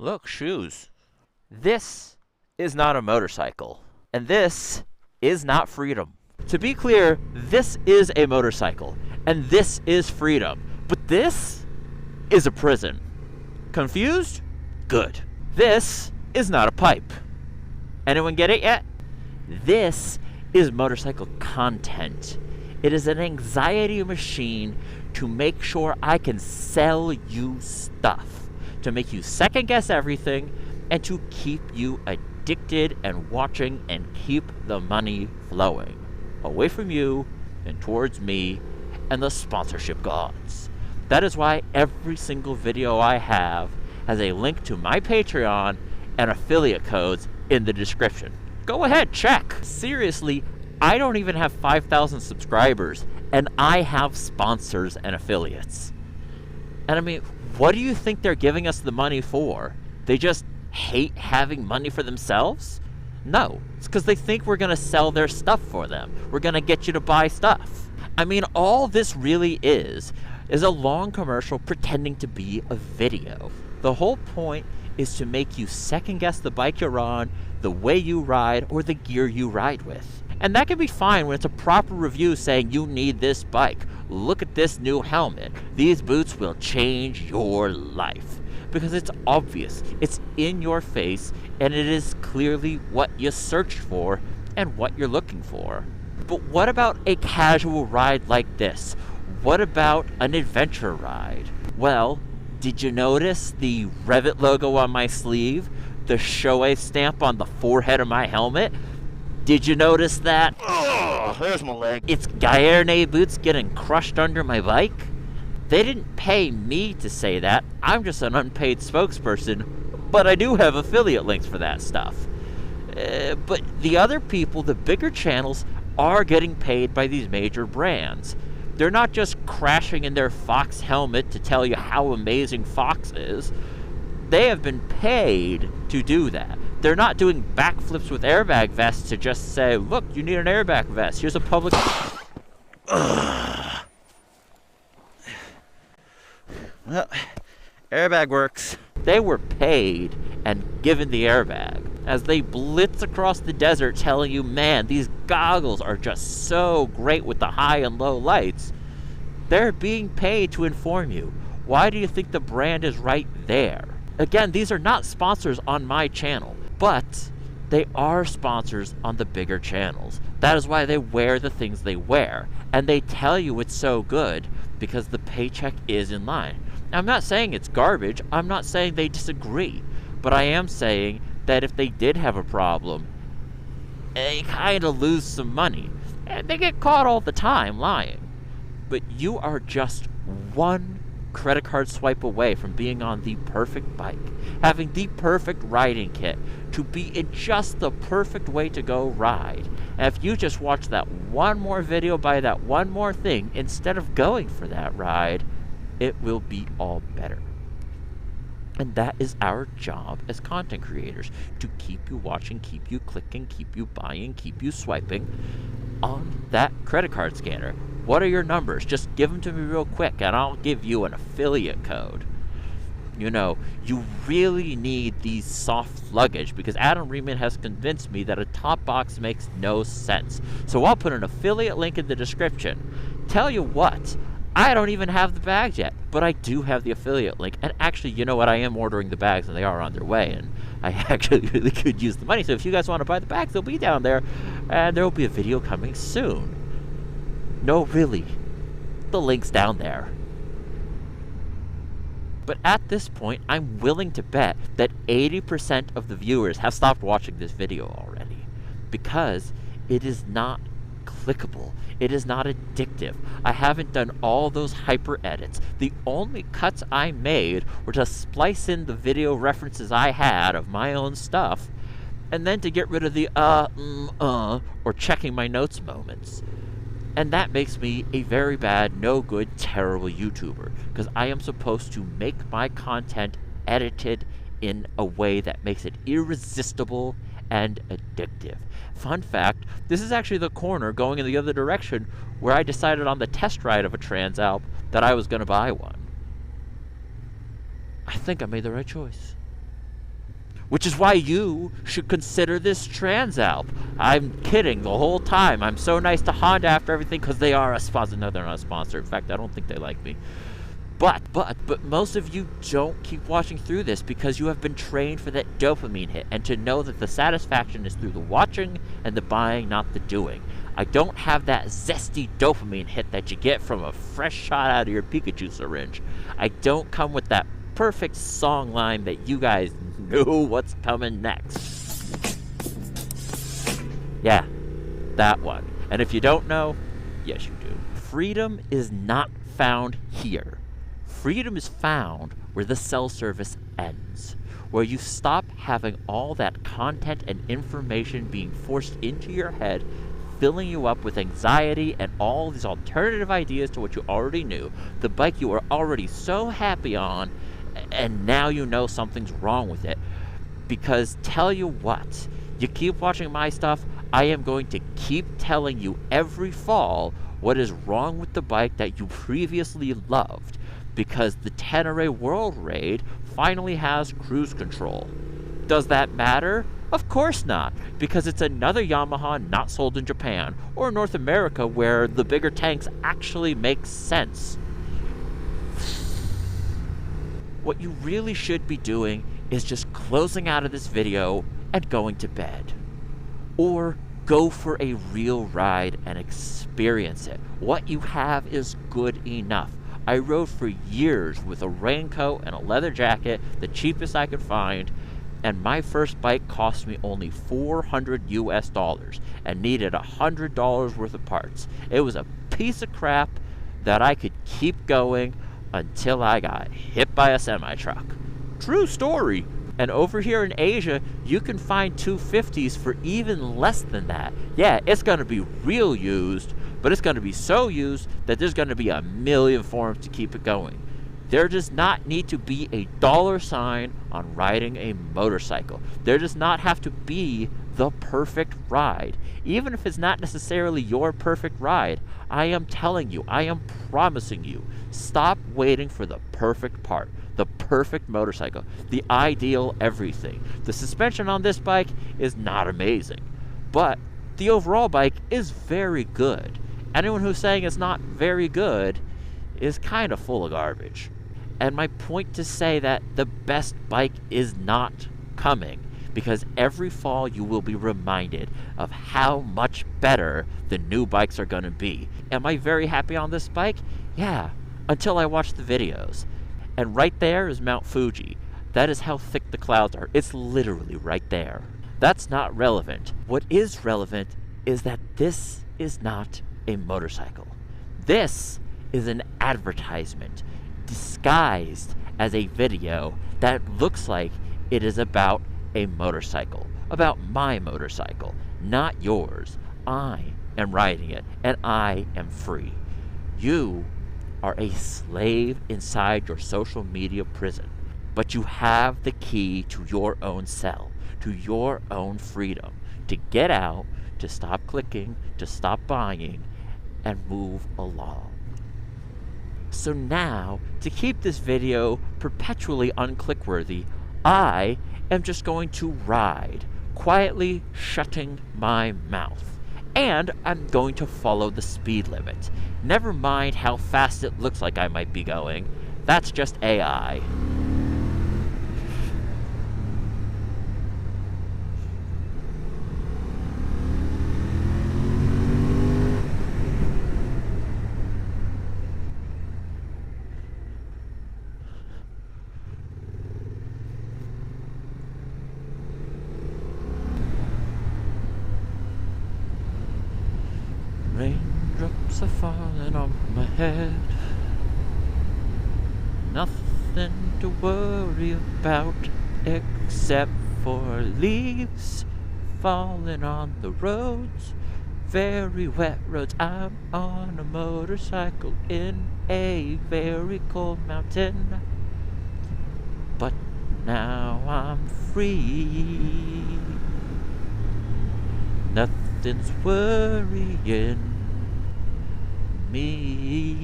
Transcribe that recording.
Look, shoes. This is not a motorcycle. And this is not freedom. To be clear, this is a motorcycle. And this is freedom. But this is a prison. Confused? Good. This is not a pipe. Anyone get it yet? This is motorcycle content. It is an anxiety machine to make sure I can sell you stuff, to make you second guess everything, and to keep you addicted and watching and keep the money flowing away from you and towards me and the sponsorship gods. That is why every single video I have has a link to my Patreon and affiliate codes in the description. Go ahead, check. Seriously, I don't even have 5,000 subscribers, and I have sponsors and affiliates. And I mean, what do you think they're giving us the money for? They just hate having money for themselves? No, it's because they think we're going to sell their stuff for them. We're going to get you to buy stuff. I mean, all this really is a long commercial pretending to be a video. The whole point is to make you second guess the bike you're on, the way you ride, or the gear you ride with. And that can be fine when it's a proper review saying you need this bike. Look at this new helmet. These boots will change your life. Because it's obvious, it's in your face, and it is clearly what you searched for and what you're looking for. But what about a casual ride like this? What about an adventure ride? Well, did you notice the Revit logo on my sleeve? The Shoei stamp on the forehead of my helmet? Did you notice that? Oh, there's my leg. It's Gaerne boots getting crushed under my bike? They didn't pay me to say that. I'm just an unpaid spokesperson, but I do have affiliate links for that stuff. But the other people, the bigger channels, are getting paid by these major brands. They're not just crashing in their Fox helmet to tell you how amazing Fox is. They have been paid to do that. They're not doing backflips with airbag vests to just say, look, you need an airbag vest. Here's a public... Well, airbag works. They were paid and given the airbag as they blitz across the desert telling you, man, these goggles are just so great with the high and low lights. They're being paid to inform you. Why do you think the brand is right there? Again, these are not sponsors on my channel, but they are sponsors on the bigger channels. That is why they wear the things they wear. And they tell you it's so good because the paycheck is in line. Now, I'm not saying it's garbage. I'm not saying they disagree. But I am saying that if they did have a problem, they kind of lose some money. And they get caught all the time lying. But you are just one credit card swipe away from being on the perfect bike, having the perfect riding kit, to be in just the perfect way to go ride. And if you just watch that one more video, buy that one more thing, instead of going for that ride, it will be all better. And that is our job as content creators, to keep you watching, keep you clicking, keep you buying, keep you swiping on that credit card scanner. What are your numbers? Just give them to me real quick and I'll give you an affiliate code. You know, you really need these soft luggage because Adam Reedman has convinced me that a top box makes no sense. So I'll put an affiliate link in the description. Tell you what, I don't even have the bags yet, but I do have the affiliate link. And actually, you know what? I am ordering the bags and they are on their way. And I actually really could use the money. So if you guys want to buy the bags, they'll be down there. And there will be a video coming soon. No, really. The link's down there. But at this point, I'm willing to bet that 80% of the viewers have stopped watching this video already. Because it is not clickable. It is not addictive. I haven't done all those hyper edits. The only cuts I made were to splice in the video references I had of my own stuff, and then to get rid of the or checking my notes moments. And that makes me a very bad, no good, terrible YouTuber, because I am supposed to make my content edited in a way that makes it irresistible and addictive. Fun fact, this is actually the corner going in the other direction where I decided on the test ride of a Transalp that I was going to buy one. I think I made the right choice. which is why you should consider this Transalp. I'm kidding the whole time. I'm so nice to Honda after everything because they are a sponsor. No, they're not a sponsor. In fact, I don't think they like me. But most of you don't keep watching through this because you have been trained for that dopamine hit and to know that the satisfaction is through the watching and the buying, not the doing. I don't have that zesty dopamine hit that you get from a fresh shot out of your Pikachu syringe. I don't come with that perfect song line that you guys know what's coming next. Yeah, that one. And if you don't know, yes you do. Freedom is not found here. Freedom is found where the cell service ends, where you stop having all that content and information being forced into your head, filling you up with anxiety and all these alternative ideas to what you already knew, the bike you were already so happy on, and now you know something's wrong with it. Because tell you what, you keep watching my stuff, I am going to keep telling you every fall what is wrong with the bike that you previously loved. Because the Tenere World Raid finally has cruise control. Does that matter? Of course not, because it's another Yamaha not sold in Japan, or North America where the bigger tanks actually make sense. What you really should be doing is just closing out of this video and going to bed. Or go for a real ride and experience it. What you have is good enough. I rode for years with a raincoat and a leather jacket, the cheapest I could find, and my first bike cost me only $400 US and needed $100 worth of parts. It was a piece of crap that I could keep going until I got hit by a semi-truck. True story. And over here in Asia, you can find 250s for even less than that. Yeah, it's going to be real used, but it's going to be so used that there's going to be a million forms to keep it going. There does not need to be a $sign on riding a motorcycle. There does not have to be the perfect ride. Even if it's not necessarily your perfect ride, I am telling you, I am promising you, stop waiting for the perfect part, the perfect motorcycle, the ideal everything. The suspension on this bike is not amazing, but the overall bike is very good. Anyone who's saying it's not very good is kind of full of garbage. And my point to say that the best bike is not coming, because every fall you will be reminded of how much better the new bikes are going to be. Am I very happy on this bike? Yeah, until I watch the videos. And right there is Mount Fuji. That is how thick the clouds are. It's literally right there. That's not relevant. What is relevant is that this is not a motorcycle. This is an advertisement disguised as a video that looks like it is about a motorcycle, about my motorcycle, not yours. I am riding it, and I am free. You are a slave inside your social media prison, but you have the key to your own cell, to your own freedom, to get out, to stop clicking, to stop buying, and move along. So now, to keep this video perpetually unclick-worthy, I am just going to ride, quietly shutting my mouth. And I'm going to follow the speed limit. Never mind how fast it looks like I might be going. That's just AI. Raindrops are falling on my head. Nothing to worry about except for leaves falling on the roads. Very wet roads. I'm on a motorcycle in a very cold mountain. But now I'm free. Nothing's worrying me.